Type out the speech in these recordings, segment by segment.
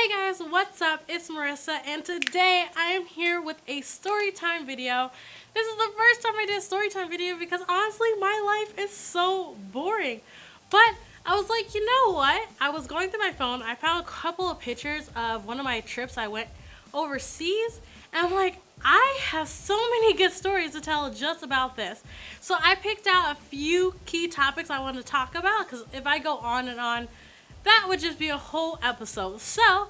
Hey guys, what's up? It's Marissa, and today I am here with a story time video. This is the first time I did a story time video because honestly my life is so boring. But I was like, you know what? I was going through my phone, I found a couple of pictures of one of my trips. I went overseas, and I'm like, I have so many good stories to tell just about this. So I picked out a few key topics I want to talk about, because if I go on and on, that would just be a whole episode. So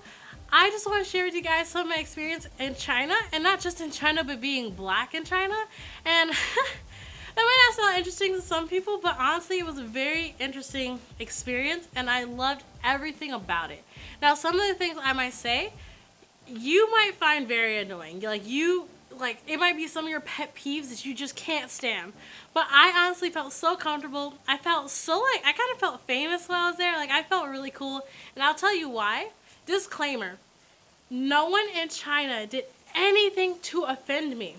I just want to share with you guys some of my experience in China, and not just in China, but being black in China. And that might not sound interesting to some people, but honestly it was a very interesting experience and I loved everything about it. Now, some of the things I might say you might find very annoying. Like it might be some of your pet peeves that you just can't stand. But I honestly felt so comfortable. I felt so I kind of felt famous while I was there. Like I felt really cool. And I'll tell you why. Disclaimer. No one in China did anything to offend me.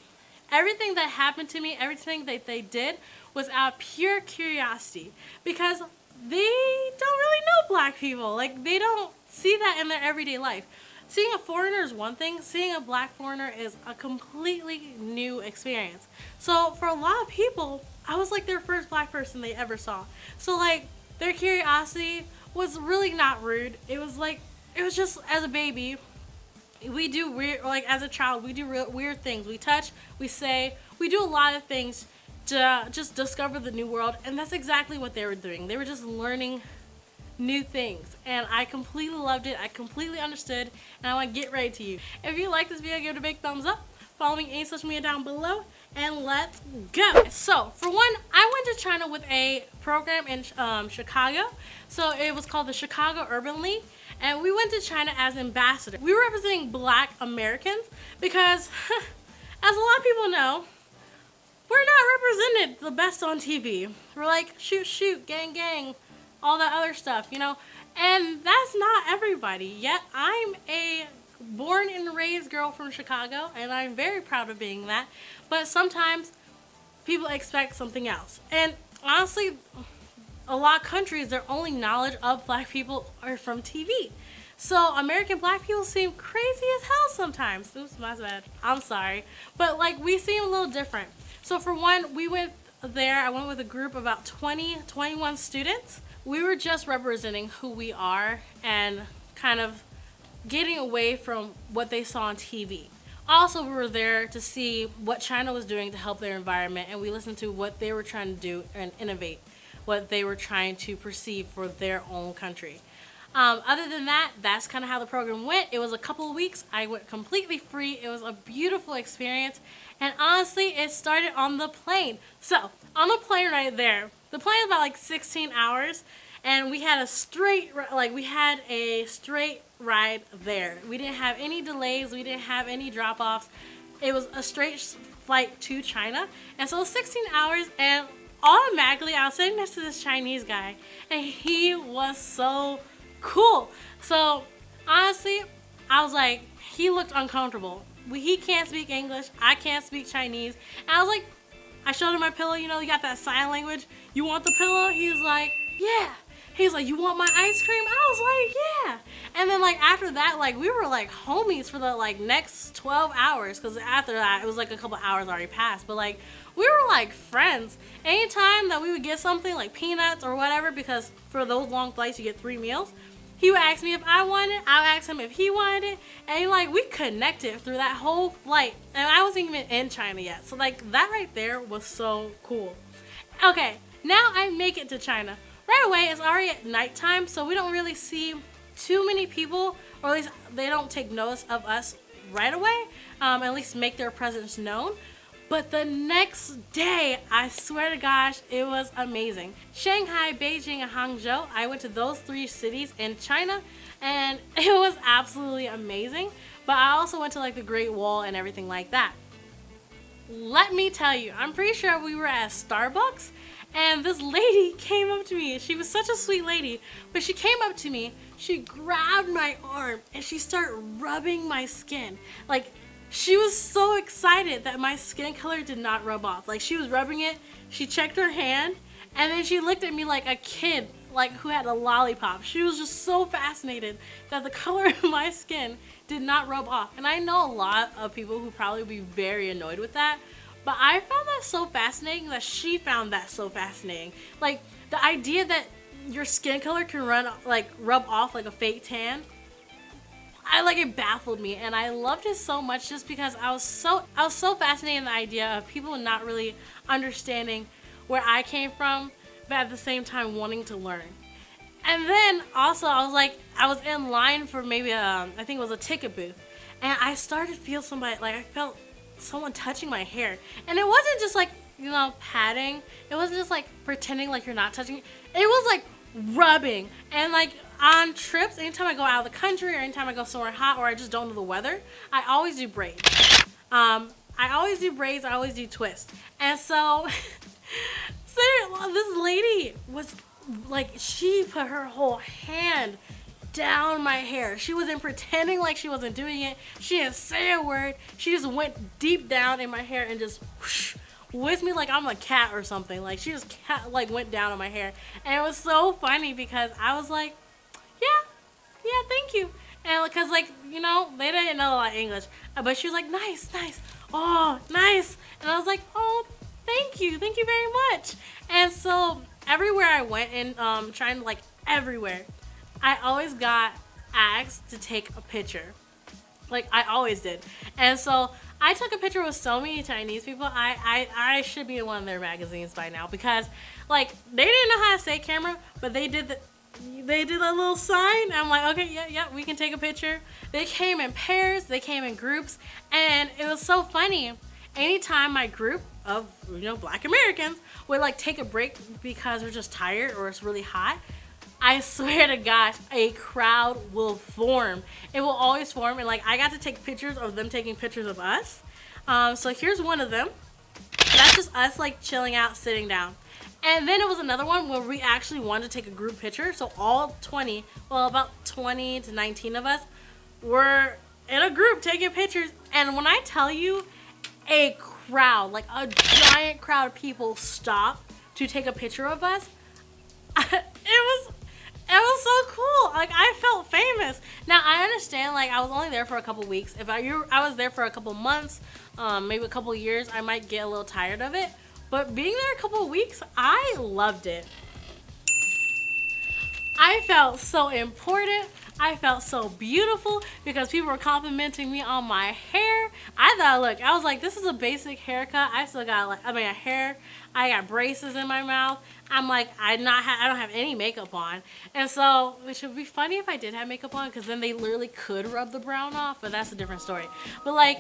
Everything that happened to me, everything that they did was out of pure curiosity. Because they don't really know black people. Like they don't see that in their everyday life. Seeing a foreigner is one thing, seeing a black foreigner is a completely new experience. So for a lot of people, I was like their first black person they ever saw. So like their curiosity was really not rude. It was just as a baby, we do weird, like as a child, we do weird things. We touch, we say, we do a lot of things to just discover the new world. And that's exactly what they were doing. They were just learning new things, and I completely loved it. I completely understood, and I want to get right to you. If you like this video, give it a big thumbs up. Follow me on any social media down below, and let's go. So for one, I went to China with a program in Chicago. So it was called the Chicago Urban League, and we went to China as ambassadors. We were representing black Americans because as a lot of people know, we're not represented the best on TV. We're like shoot shoot, gang gang, all that other stuff, you know, and that's not everybody. Yet I'm a born and raised girl from Chicago, and I'm very proud of being that. But sometimes people expect something else, and honestly, a lot of countries, their only knowledge of black people are from TV. So American black people seem crazy as hell sometimes. Oops, my bad. I'm sorry, but like we seem a little different. So for one, we went there. I went with a group of about 21 students. We were just representing who we are and kind of getting away from what they saw on TV. Also, we were there to see what China was doing to help their environment, and we listened to what they were trying to do and innovate, what they were trying to perceive for their own country. Other than that, that's kind of how the program went. It was a couple of weeks. I went completely free. It was a beautiful experience, and honestly, it started on the plane. So, on the plane right there, the plane is about like 16 hours, and we had a straight ride there. We didn't have any delays. We didn't have any drop-offs. It was a straight flight to China, and so 16 hours, and automatically I was sitting next to this Chinese guy, and he was so cool. So honestly, I was like, he looked uncomfortable. He can't speak English. I can't speak Chinese. And I was like, I showed him my pillow. You know, you got that sign language. You want the pillow? He was like, yeah. He's like, you want my ice cream? I was like, yeah. And then like after that, like we were like homies for the like next 12 hours. Because after that, it was like a couple hours already passed. But like we were like friends. Anytime that we would get something like peanuts or whatever, because for those long flights you get 3 meals, he would ask me if I wanted it. I would ask him if he wanted it. And like we connected through that whole flight. And I wasn't even in China yet. So like that right there was so cool. Okay, now I make it to China. Right away, it's already at nighttime, so we don't really see too many people, or at least they don't take notice of us right away, at least make their presence known. But the next day, I swear to gosh, it was amazing. Shanghai, Beijing, and Hangzhou, I went to those 3 cities in China, and it was absolutely amazing. But I also went to like the Great Wall and everything like that. Let me tell you, I'm pretty sure we were at Starbucks, and this lady came up to me. She was such a sweet lady, but she came up to me, she grabbed my arm, and she started rubbing my skin. Like, she was so excited that my skin color did not rub off. Like, she was rubbing it, she checked her hand, and then she looked at me like a kid like who had a lollipop. She was just so fascinated that the color of my skin did not rub off. And I know a lot of people who probably would be very annoyed with that, but I found that so fascinating that she found that so fascinating. Like the idea that your skin color can rub off like a fake tan. It baffled me, and I loved it so much just because I was so fascinated in the idea of people not really understanding where I came from, but at the same time wanting to learn. And then also I was in line for maybe I think it was a ticket booth, and I started to feel I felt someone touching my hair, and it wasn't just like, you know, patting. It wasn't just like pretending like you're not touching it. It was like rubbing. And like on trips, anytime I go out of the country or anytime I go somewhere hot or I just don't know the weather, I always do braids. I always do twists. And so this lady was like, she put her whole hand down my hair. She wasn't pretending like she wasn't doing it. She didn't say a word. She just went deep down in my hair and just whoosh, with me like I'm a cat or something. Like she just went down on my hair, and it was so funny because I was like, yeah, thank you. And because like, you know, they didn't know a lot of English, but she was like, nice, oh, nice. And I was like, oh, thank you very much. And so everywhere I went, and trying to like everywhere, I always got asked to take a picture. Like I always did. And so I took a picture with so many Chinese people. I should be in one of their magazines by now, because like they didn't know how to say camera, but they did a little sign. I'm like, okay, yeah, we can take a picture. They came in pairs, they came in groups, and it was so funny. Anytime my group of, you know, Black Americans would like take a break because we're just tired or it's really hot, I swear to gosh, a crowd will form. It will always form, and like I got to take pictures of them taking pictures of us. So here's one of them. That's just us like chilling out, sitting down. And then it was another one where we actually wanted to take a group picture. So all 20, well, about 20 to 19 of us were in a group taking pictures. And when I tell you, a crowd, like a giant crowd of people stopped to take a picture of us, it was so cool. Like I felt famous. Now I understand, like I was only there for a couple weeks. If I was there for a couple months, maybe a couple years, I might get a little tired of it. But being there a couple weeks, I loved it. I felt so important. I felt so beautiful because people were complimenting me on my hair. I was like, this is a basic haircut. I still got hair. I got braces in my mouth. I'm like, I don't have any makeup on. And so, which would be funny if I did have makeup on, because then they literally could rub the brown off, but that's a different story. But like,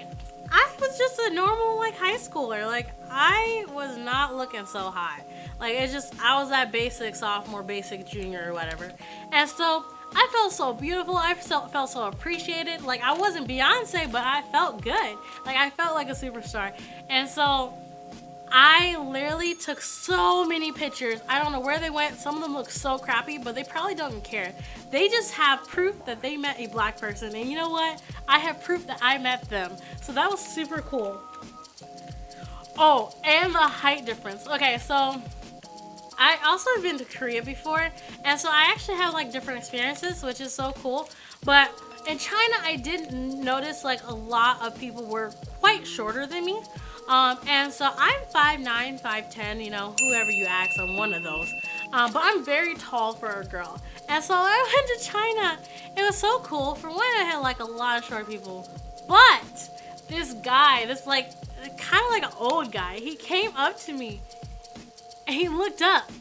I was just a normal like high schooler. Like I was not looking so hot. Like it's just, I was that basic sophomore, basic junior or whatever. And so I felt so beautiful. I felt so appreciated. Like I wasn't Beyonce, but I felt good. Like I felt like a superstar. And so I literally took so many pictures. I don't know where they went. Some of them look so crappy, but they probably don't care. They just have proof that they met a Black person. And you know what? I have proof that I met them. So that was super cool. Oh, and the height difference. Okay, so I also have been to Korea before, and so I actually have like different experiences, which is so cool. But in China, I did notice like a lot of people were quite shorter than me. And so I'm 5'9", 5'10", you know, whoever you ask, I'm one of those. But I'm very tall for a girl. And so I went to China. It was so cool. For one, I had like a lot of short people. But this guy, this like, kind of like an old guy, he came up to me and he looked up.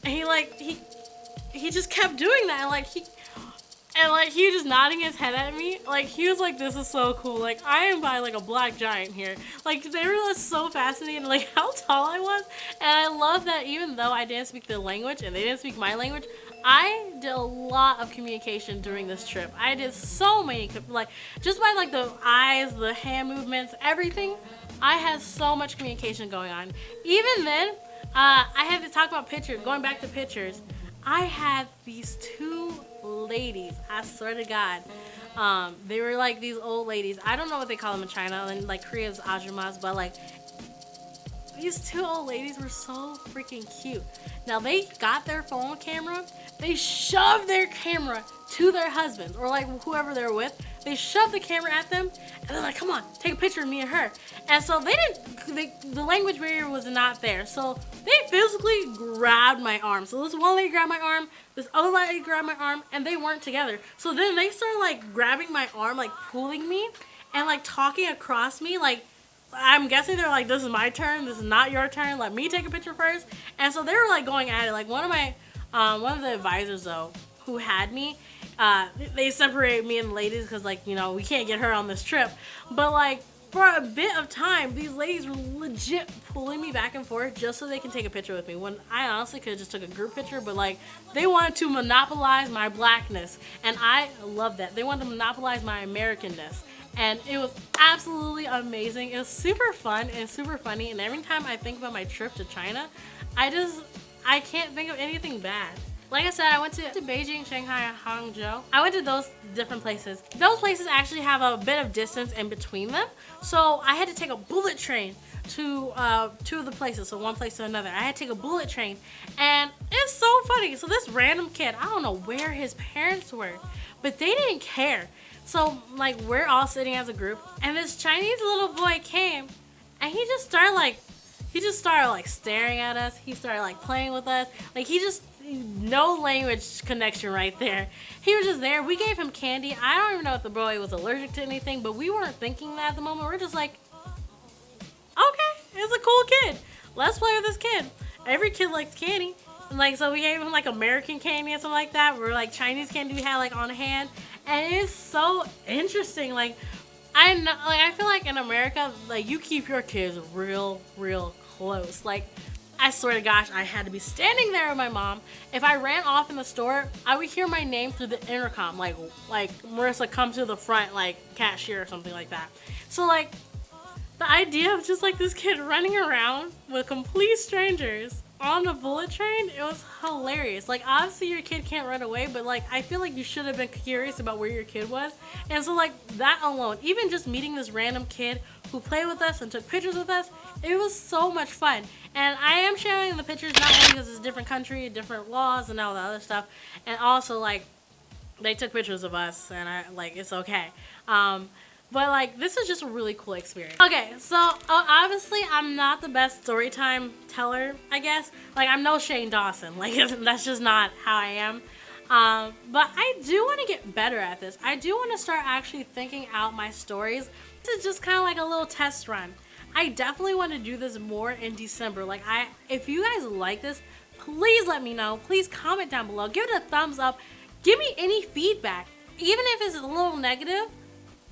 And he just kept doing that. And he was just nodding his head at me. Like he was like, this is so cool. Like I am by like a black giant here. Like they were just so fascinated like how tall I was. And I love that even though I didn't speak the language and they didn't speak my language, I did a lot of communication during this trip. I did so many, like just by like the eyes, the hand movements, everything. I had so much communication going on. Even then, I had to talk about pictures, going back to pictures. I had these two ladies, I swear to God. They were like these old ladies. I don't know what they call them in China, and like Korea's ajumas, but like these two old ladies were so freaking cute. Now they got their phone camera, they shoved their camera to their husbands or like whoever they're with. They shoved the camera at them and they're like, come on, take a picture of me and her. And so the language barrier was not there. So they physically grabbed my arm. So this one lady grabbed my arm, this other lady grabbed my arm, and they weren't together. So then they started like grabbing my arm, like pulling me and like talking across me. Like, I'm guessing they're like, this is my turn, this is not your turn, let me take a picture first. And so they were like going at it. Like one of the advisors though, who had me, they separated me and the ladies because like, you know, we can't get her on this trip. But like for a bit of time, these ladies were legit pulling me back and forth just so they can take a picture with me, when I honestly could have just took a group picture. But like, they wanted to monopolize my blackness, and I love that. They wanted to monopolize my Americanness, and it was absolutely amazing. It was super fun and super funny, and every time I think about my trip to China, I can't think of anything bad. Like I said, I went to Beijing, Shanghai, and Hangzhou. I went to those different places. Those places actually have a bit of distance in between them. So I had to take a bullet train to two of the places, so one place to another. I had to take a bullet train, and it's so funny. So this random kid, I don't know where his parents were, but they didn't care. So like, we're all sitting as a group, and this Chinese little boy came, and he just started like staring at us. He started like playing with us. Like, no language connection right there. He was just there. We gave him candy. I don't even know if the boy was allergic to anything, but we weren't thinking that at the moment. We're just like, okay, it's a cool kid. Let's play with this kid. Every kid likes candy. And like, so we gave him like American candy and something like that. We're like, Chinese candy we had like on hand. And it's so interesting. Like, I know, like, I feel like in America, like, you keep your kids real close. Like, I swear to gosh, I had to be standing there with my mom. If I ran off in the store, I would hear my name through the intercom, like Marissa, come to the front, like cashier or something like that. So like, the idea of just like this kid running around with complete strangers on a bullet train, it was hilarious. Like, obviously your kid can't run away, but like, I feel like you should have been curious about where your kid was. And so like, that alone, even just meeting this random kid who played with us and took pictures with us, it was so much fun. And I am sharing the pictures not only because it's a different country, different laws and all the other stuff, and also like, they took pictures of us, and I like, it's okay. But like, this is just a really cool experience. Okay, so obviously I'm not the best story time teller, I guess. Like, I'm no Shane Dawson. Like, that's just not how I am. But I do want to get better at this. I do want to start actually thinking out my stories. This is just kind of like a little test run. I definitely want to do this more in December. Like, if you guys like this, please let me know. Please comment down below. Give it a thumbs up. Give me any feedback. Even if it's a little negative,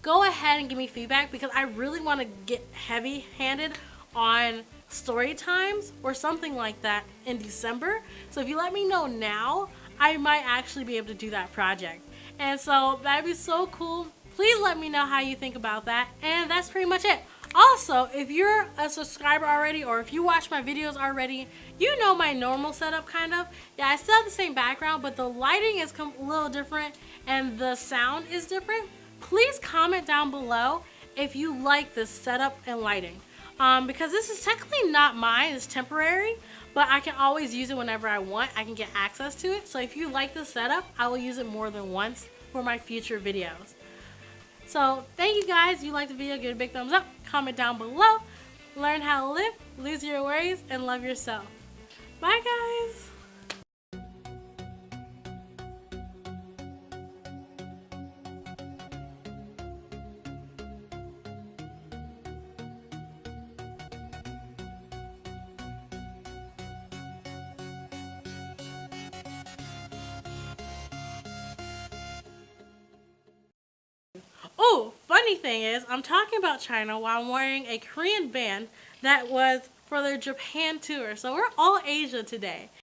go ahead and give me feedback, because I really want to get heavy-handed on story times or something like that in December. So if you let me know now, I might actually be able to do that project. And so that'd be so cool. Please let me know how you think about that. And that's pretty much it. Also, if you're a subscriber already, or if you watch my videos already, you know my normal setup kind of. Yeah, I still have the same background, but the lighting is a little different and the sound is different. Please comment down below if you like this setup and lighting. Because this is technically not mine, it's temporary, but I can always use it whenever I want. I can get access to it. So if you like this setup, I will use it more than once for my future videos. So thank you guys. If you liked the video, give it a big thumbs up. Comment down below. Learn how to live, lose your worries, and love yourself. Bye guys. Oh, funny thing is, I'm talking about China while I'm wearing a Korean band that was for their Japan tour. So we're all Asia today.